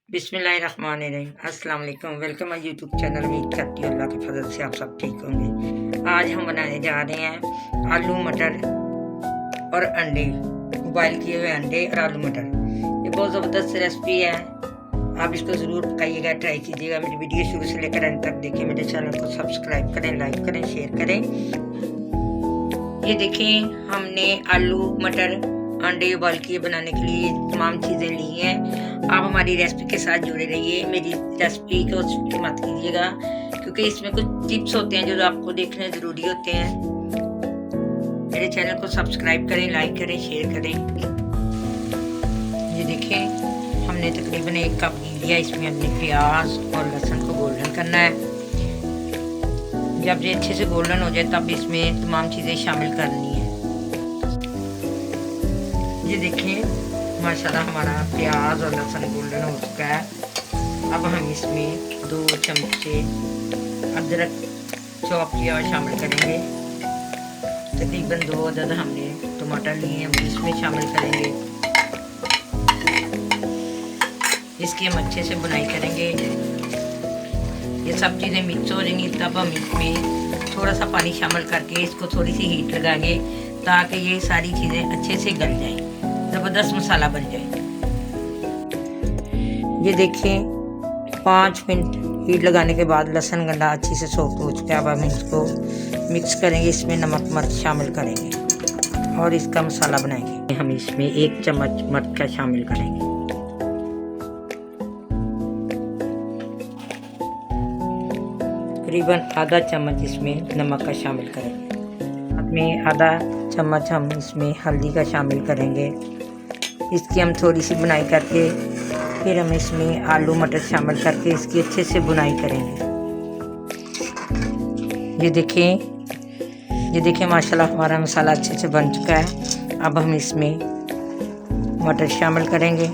बिस्मिल्लाहिर्रहमानिर्रहीम। अस्सलाम वालेकुम। Welcome my YouTube channel. उम्मीद करती हूँ अल्लाह के फजल से आप सब ठीक होंगे। आज हम बनाने जा रहे हैं आलू मटर और अंडे, बॉयल किए हुए अंडे और आलू मटर। ये बहुत ज़बरदस्त रेसिपी है, आप इसको ज़रूर पकाइएगा, ट्राई कीजिएगा। मेरी वीडियो शुरू से लेकर अंत तक देखिए। मेरे चैनल को सब्सक्राइब करें, लाइक करें, शेयर करें। ये देखें, हमने आलू मटर अंडे बॉयल किए बनाने के लिए तमाम चीज़ें ली हैं। आप हमारी रेसिपी के साथ जुड़े रहिए। मेरी रेसिपी को स्किप मत कीजिएगा, क्योंकि इसमें कुछ टिप्स होते हैं जो आपको देखने ज़रूरी होते हैं। मेरे चैनल को सब्सक्राइब करें, लाइक करें, शेयर करें। ये देखें, हमने तकरीबन 1 कप घी लिया। इसमें हमने प्याज और लहसुन को गोल्डन करना है। जब ये अच्छे से गोल्डन हो जाए तब इसमें तमाम चीज़ें शामिल करनी है। ये देखें, माशाल्लाह हमारा प्याज और लहसुन गोल्डन हो चुका है। अब हम इसमें 2 चमचे अदरक चॉप किया हुआ शामिल करेंगे। तकरीबन 2 अदद हमने टमाटर लिए हैं, वो इसमें शामिल करेंगे। इसकी हम अच्छे से बुनाई करेंगे। ये सब चीज़ें मिक्स हो जाएंगी, तब हम इसमें थोड़ा सा पानी शामिल करके इसको थोड़ी सी हीट लगाएंगे, ताकि ये सारी चीज़ें अच्छे से गल जाएं, ज़बरदस्त मसाला बन जाए। ये देखें, 5 मिनट हीट लगाने के बाद लहसुन गंढा अच्छी से सॉफ्ट हो चुका है। अब हम इसको मिक्स करेंगे। इसमें नमक मिर्च शामिल करेंगे और इसका मसाला बनाएंगे। हम इसमें 1 चम्मच मिर्च का शामिल करेंगे। तकरीबन आधा चम्मच इसमें नमक का शामिल करेंगे। बाद में आधा चम्मच हम इसमें हल्दी का शामिल करेंगे। इसकी हम थोड़ी सी बुनाई करके फिर हम इसमें आलू मटर शामिल करके इसकी अच्छे से बुनाई करेंगे। ये देखें माशाल्लाह हमारा मसाला अच्छे से बन चुका है। अब हम इसमें मटर शामिल करेंगे।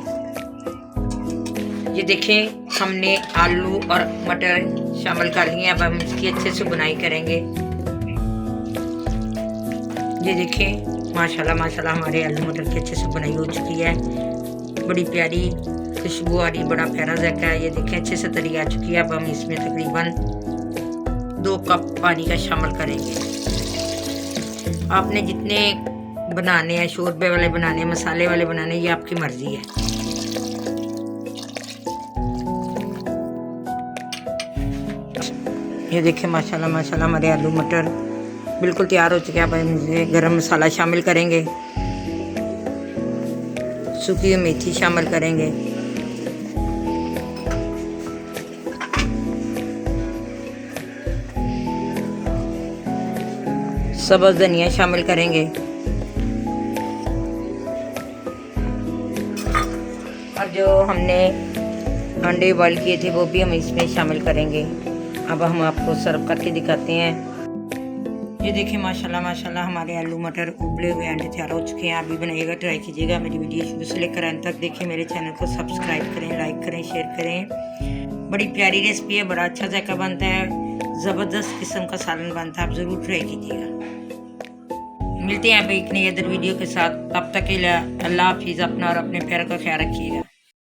ये देखें, हमने आलू और मटर शामिल कर लिए। अब हम इसकी अच्छे से बुनाई करेंगे। ये देखें, माशाल्लाह हमारे आलू मटर की अच्छे से बुनाई हो चुकी है। बड़ी प्यारी खुशबू आ रही, बड़ा प्यारा जायका है। ये देखें, अच्छे से तरी आ चुकी है। अब हम इसमें तकरीबन 2 कप पानी का शामिल करेंगे। आपने जितने बनाने हैं, शोरबे वाले बनाने, मसाले वाले बनाने, ये आपकी मर्जी है। ये देखें, माशाल्लाह हमारे आलू मटर बिल्कुल तैयार हो चुके हैं। अब हम इसमें गरम मसाला शामिल करेंगे, सूखी हुई मेथी शामिल करेंगे, सब्ज़ धनिया शामिल करेंगे और जो हमने अंडे बॉयल किए थे वो भी हम इसमें शामिल करेंगे। अब हम आपको सर्व करके दिखाते हैं। ये देखिए, माशाल्लाह हमारे आलू मटर उबले हुए अंडे तैयार हो चुके हैं। आप भी बनाइएगा, ट्राई कीजिएगा। मेरी वीडियो शुरू से लेकर अंत तक देखिए। मेरे चैनल को सब्सक्राइब करें, लाइक करें, शेयर करें। बड़ी प्यारी रेसिपी है, बड़ा अच्छा जायका बनता है, ज़बरदस्त किस्म का सालन बनता है। आप ज़रूर ट्राई कीजिएगा। मिलते हैं आप एक नई अदर वीडियो के साथ। तब तक के लिए अल्लाह हाफिज़। अपना और अपने प्यार का ख्याल रखिएगा।